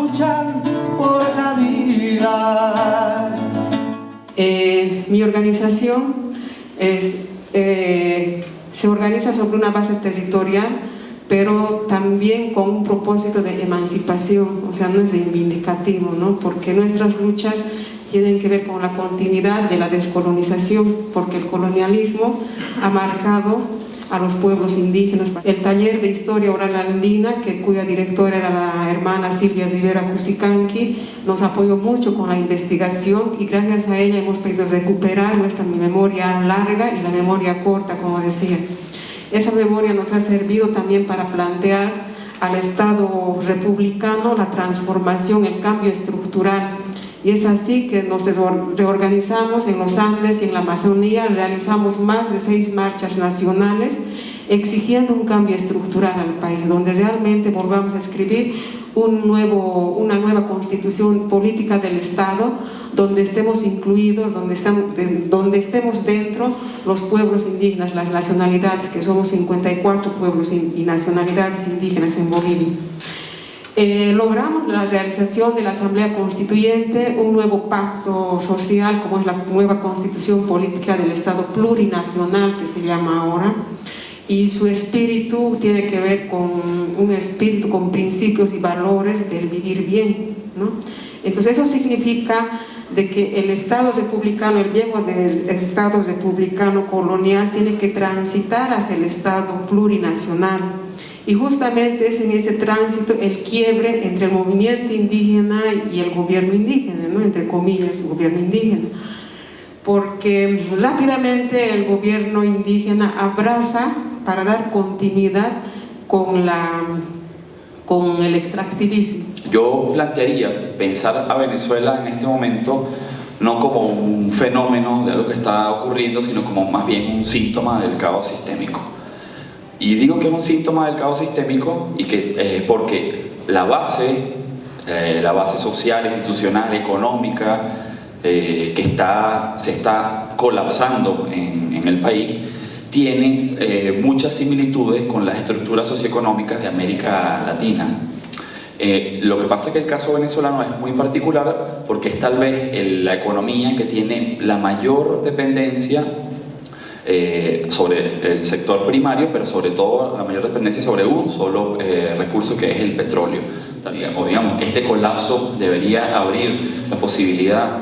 luchan por la vida. Mi organización se organiza sobre una base territorial, pero también con un propósito de emancipación, o sea, no es reivindicativo, ¿no? Porque nuestras luchas tienen que ver con la continuidad de la descolonización, porque el colonialismo ha marcado a los pueblos indígenas. El taller de historia oral andina, cuya directora era la hermana Silvia Rivera Cusicanqui, nos apoyó mucho con la investigación y gracias a ella hemos podido recuperar nuestra memoria larga y la memoria corta, como decía. Esa memoria nos ha servido también para plantear al Estado republicano la transformación, el cambio estructural. Y es así que nos reorganizamos en los Andes y en la Amazonía, realizamos más de 6 marchas nacionales exigiendo un cambio estructural al país, donde realmente volvamos a escribir una nueva constitución política del Estado, donde estemos incluidos, donde estemos dentro los pueblos indígenas, las nacionalidades, que somos 54 pueblos y nacionalidades indígenas en Bolivia. Logramos la realización de la Asamblea Constituyente, un nuevo pacto social como es la nueva Constitución Política del Estado Plurinacional, que se llama ahora, y su espíritu tiene que ver con un espíritu con principios y valores del vivir bien, ¿no? Entonces eso significa de que el Estado republicano, el viejo Estado republicano colonial, tiene que transitar hacia el Estado plurinacional. Y justamente es en ese tránsito el quiebre entre el movimiento indígena y el gobierno indígena, ¿no? Entre comillas, gobierno indígena. Porque rápidamente el gobierno indígena abraza para dar continuidad con el extractivismo. Yo plantearía pensar a Venezuela en este momento no como un fenómeno de algo que está ocurriendo, sino como más bien un síntoma del caos sistémico. Y digo que es un síntoma del caos sistémico y que, porque la base social, institucional, económica, que se está colapsando en el país, tiene muchas similitudes con las estructuras socioeconómicas de América Latina. Lo que pasa es que el caso venezolano es muy particular porque es tal vez la economía que tiene la mayor dependencia sobre el sector primario, pero sobre todo la mayor dependencia sobre un solo recurso, que es el petróleo. O digamos, este colapso debería abrir la posibilidad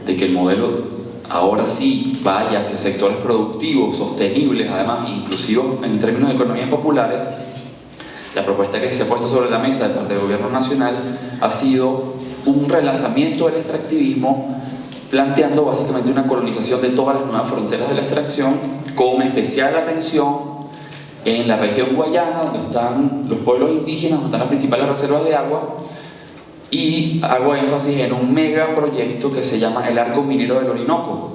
de que el modelo ahora sí vaya hacia sectores productivos, sostenibles, además inclusivos en términos de economías populares. La propuesta que se ha puesto sobre la mesa de parte del gobierno nacional ha sido un relanzamiento del extractivismo, planteando básicamente una colonización de todas las nuevas fronteras de la extracción, con especial atención en la región guayana, donde están los pueblos indígenas, donde están las principales reservas de agua, y hago énfasis en un megaproyecto que se llama el Arco Minero del Orinoco,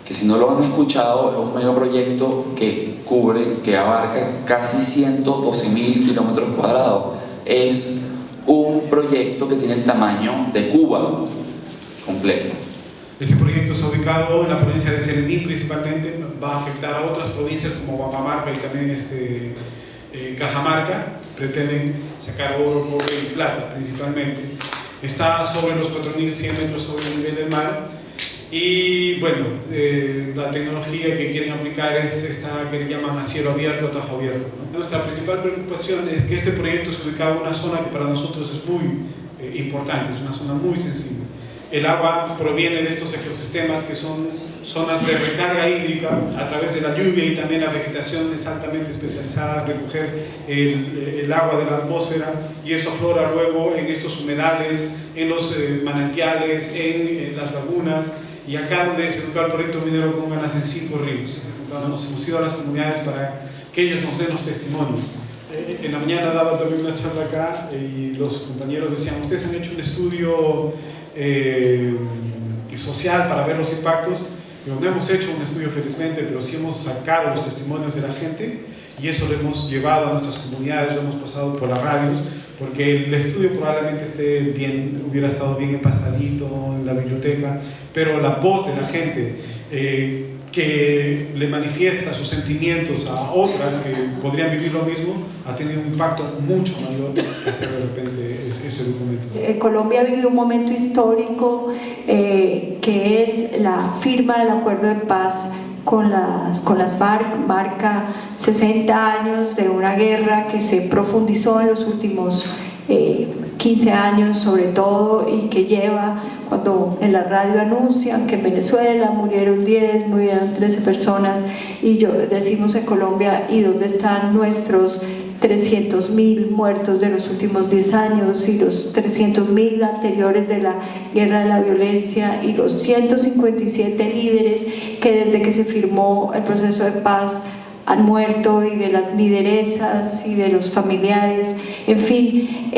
que si no lo han escuchado es un megaproyecto que abarca casi 112.000 kilómetros cuadrados. Es un proyecto que tiene el tamaño de Cuba completo. Este proyecto está ubicado en la provincia de Serení, principalmente va a afectar a otras provincias como Guapamarca y también Cajamarca. Pretenden sacar oro, cobre y plata principalmente. Está sobre los 4.100 metros sobre el nivel del mar. Y bueno, la tecnología que quieren aplicar es esta que le llaman a cielo abierto o tajo abierto, ¿no? Nuestra principal preocupación es que este proyecto se ubica en una zona que para nosotros es muy importante, es una zona muy sensible. El agua proviene de estos ecosistemas que son zonas de recarga hídrica a través de la lluvia, y también la vegetación es altamente especializada en recoger el agua de la atmósfera, y eso aflora luego en estos humedales, en los manantiales, en las lagunas. Y acá donde se ubica el proyecto minero Conga nacen 5 ríos. Nos hemos ido a las comunidades para que ellos nos den los testimonios. En la mañana daba también una charla acá y los compañeros decían: ustedes han hecho un estudio social para ver los impactos, pero no hemos hecho un estudio felizmente, pero sí hemos sacado los testimonios de la gente, y eso lo hemos llevado a nuestras comunidades, lo hemos pasado por las radios, porque el estudio probablemente hubiera estado bien empastadito en la biblioteca, pero la voz de la gente que que le manifiesta sus sentimientos a otras que podrían vivir lo mismo, ha tenido un impacto mucho mayor que hacer de repente ese documento. Colombia vive un momento histórico que es la firma del acuerdo de paz con las FARC. Marca 60 años de una guerra que se profundizó en los últimos 15 años sobre todo, y que lleva, cuando en la radio anuncian que en Venezuela murieron 10, murieron 13 personas, y decimos en Colombia, ¿y dónde están nuestros 300.000 muertos de los últimos 10 años y los 300.000 anteriores de la guerra de la violencia y los 157 líderes que desde que se firmó el proceso de paz han muerto, y de las lideresas y de los familiares? En fin,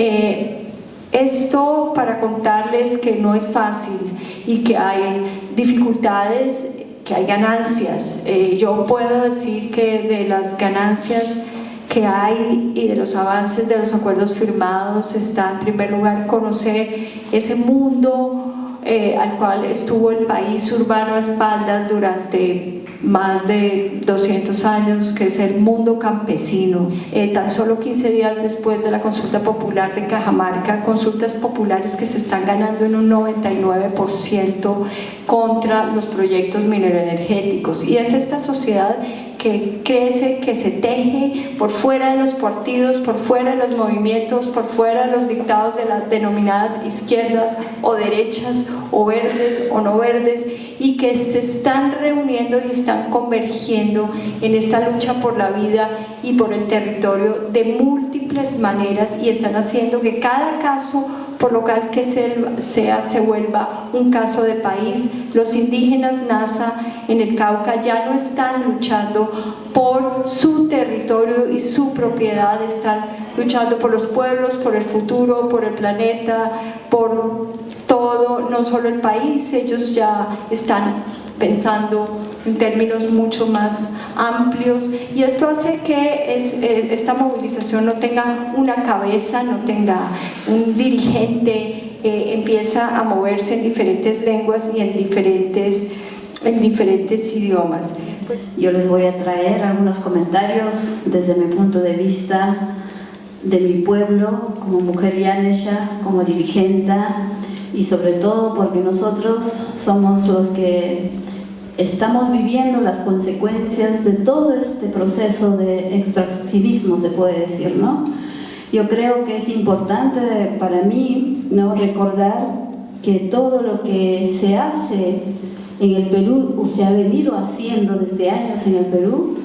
esto para contarles que no es fácil y que hay dificultades, que hay ganancias. Yo puedo decir que de las ganancias que hay y de los avances de los acuerdos firmados está en primer lugar conocer ese mundo al cual estuvo el país urbano a espaldas durante más de 200 años, que es el mundo campesino. Tan solo 15 días después de la consulta popular de Cajamarca, consultas populares que se están ganando en un 99% contra los proyectos mineroenergéticos, y es esta sociedad que crece, que se teje por fuera de los partidos, por fuera de los movimientos, por fuera de los dictados de las denominadas izquierdas o derechas, o verdes o no verdes, y que se están reuniendo y están convergiendo en esta lucha por la vida y por el territorio de múltiples maneras, y están haciendo que cada caso, por local que sea, se vuelva un caso de país. Los indígenas Nasa en el Cauca ya no están luchando por su territorio y su propiedad, están luchando por los pueblos, por el futuro, por el planeta, por todo, no solo el país. Ellos ya están pensando en términos mucho más amplios, y esto hace que esta movilización no tenga una cabeza, no tenga un dirigente, empieza a moverse en diferentes lenguas y en diferentes idiomas. Yo les voy a traer algunos comentarios desde mi punto de vista de mi pueblo, como mujer yanesha, como dirigente, y sobre todo porque nosotros somos los que estamos viviendo las consecuencias de todo este proceso de extractivismo, se puede decir, ¿no? Yo creo que es importante para mí, ¿no?, recordar que todo lo que se hace en el Perú, o se ha venido haciendo desde años en el Perú,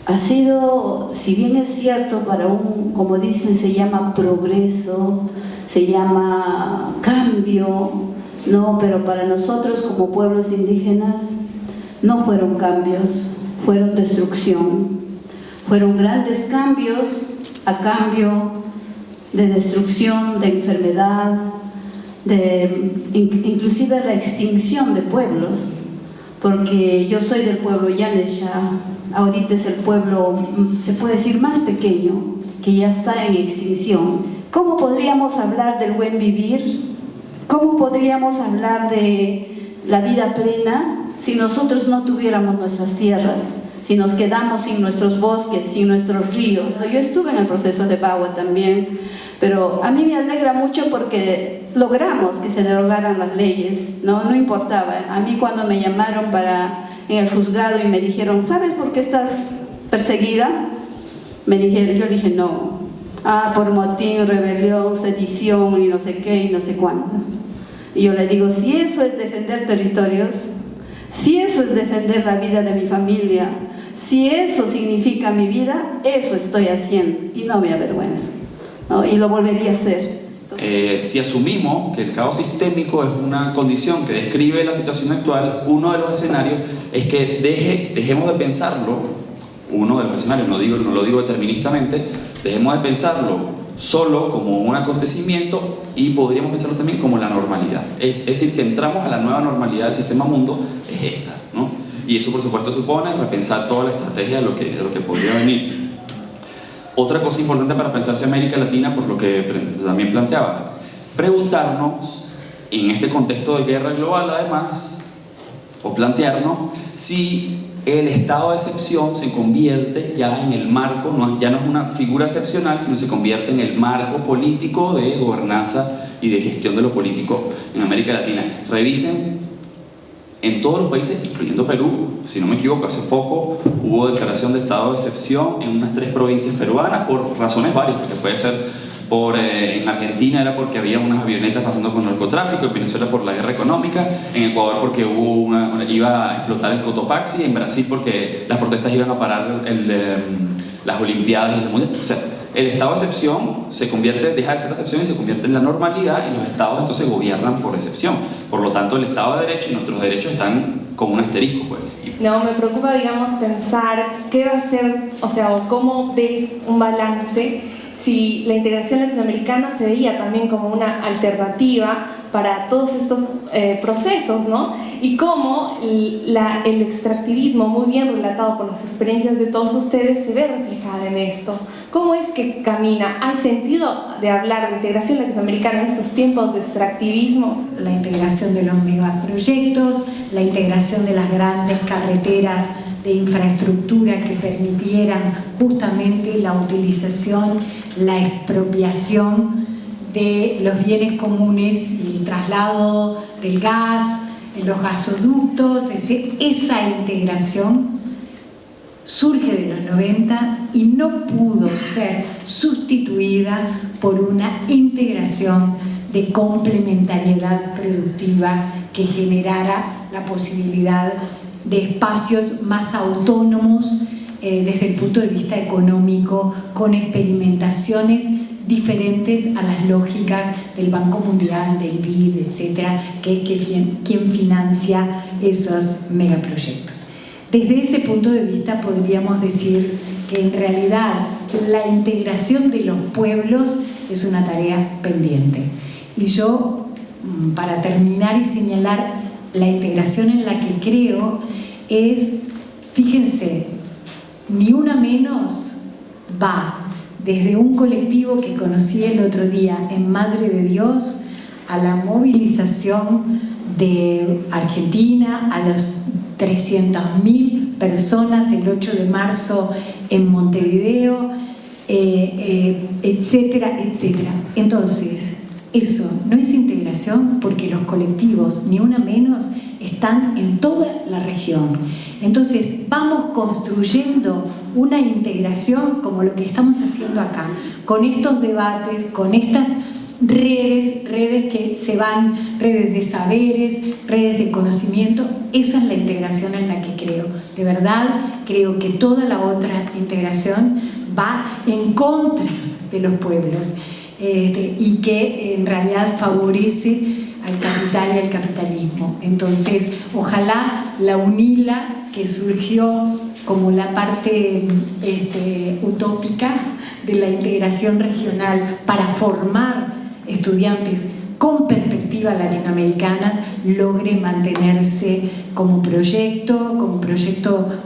ha sido, si bien es cierto, para como dicen, se llama progreso, se llama cambio, no, pero para nosotros como pueblos indígenas no fueron cambios, fueron destrucción. Fueron grandes cambios a cambio de destrucción, de enfermedad, inclusive la extinción de pueblos, porque yo soy del pueblo yanesha, ahorita es el pueblo, se puede decir, más pequeño, que ya está en extinción. ¿Cómo podríamos hablar del buen vivir? ¿Cómo podríamos hablar de la vida plena si nosotros no tuviéramos nuestras tierras? Si nos quedamos sin nuestros bosques, sin nuestros ríos. Yo estuve en el proceso de Bagua también, pero a mí me alegra mucho porque logramos que se derogaran las leyes, no importaba. A mí cuando me llamaron en el juzgado y me dijeron, ¿sabes por qué estás perseguida? Yo dije, no, por motín, rebelión, sedición y no sé qué y no sé cuánto. Y yo le digo, si eso es defender territorios, si eso es defender la vida de mi familia, si eso significa mi vida, eso estoy haciendo y no me avergüenzo, ¿no? Y lo volvería a hacer. Si asumimos que el caos sistémico es una condición que describe la situación actual, uno de los escenarios es que dejemos de pensarlo, uno de los escenarios, no lo digo deterministamente, dejemos de pensarlo solo como un acontecimiento y podríamos pensarlo también como la normalidad. Es decir, que entramos a la nueva normalidad del sistema mundo, es esta, ¿no? Y eso por supuesto supone repensar toda la estrategia de lo que podría venir. Otra cosa importante para pensar hacia América Latina, por lo que también planteaba, preguntarnos, en este contexto de guerra global además, o plantearnos si el estado de excepción se convierte ya en el marco, ya no es una figura excepcional, sino se convierte en el marco político de gobernanza y de gestión de lo político en América Latina. Revisen en todos los países, incluyendo Perú, si no me equivoco, hace poco hubo declaración de estado de excepción en unas 3 provincias peruanas por razones varias, porque puede ser en Argentina era porque había unas avionetas pasando con narcotráfico, en Venezuela por la guerra económica, en Ecuador porque iba a explotar el Cotopaxi, en Brasil porque las protestas iban a parar las Olimpiadas y el Mundial. O sea, el estado de excepción deja de ser la excepción y se convierte en la normalidad, y los estados entonces gobiernan por excepción. Por lo tanto, el Estado de Derecho y nuestros derechos están con un asterisco, pues. No, me preocupa, digamos, pensar qué va a ser, o sea, o cómo ves un balance si la integración latinoamericana se veía también como una alternativa para todos estos procesos, ¿no? Y cómo el extractivismo, muy bien relatado por las experiencias de todos ustedes, se ve reflejada en esto. ¿Cómo es que camina? ¿Hay sentido de hablar de integración latinoamericana en estos tiempos de extractivismo? La integración de los megaproyectos, la integración de las grandes carreteras de infraestructura que permitieran justamente la utilización, la expropiación de los bienes comunes y el traslado del gas, los gasoductos. Esa integración surge de los 90 y no pudo ser sustituida por una integración de complementariedad productiva que generara la posibilidad de espacios más autónomos desde el punto de vista económico, con experimentaciones diferentes a las lógicas del Banco Mundial, del BID, etcétera, que es quien financia esos megaproyectos. Desde ese punto de vista podríamos decir que en realidad la integración de los pueblos es una tarea pendiente. Y yo, para terminar y señalar la integración en la que creo, es, fíjense, ni una menos va desde un colectivo que conocí el otro día en Madre de Dios a la movilización de Argentina, a los 300.000 personas el 8 de marzo en Montevideo, etcétera, etcétera. Entonces, eso no es integración porque los colectivos, ni una menos, están en toda la región. Entonces, vamos construyendo una integración como lo que estamos haciendo acá, con estos debates, con estas redes que se van, redes de saberes, redes de conocimiento. Esa es la integración en la que creo. De verdad, creo que toda la otra integración va en contra de los pueblos y que en realidad favorece al capital y al capitalismo. Entonces, ojalá la UNILA, que surgió como la parte utópica de la integración regional para formar estudiantes con perspectiva latinoamericana, logre mantenerse como proyecto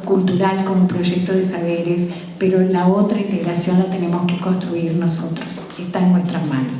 cultural, como proyecto de saberes, pero la otra integración la tenemos que construir nosotros, está en nuestras manos.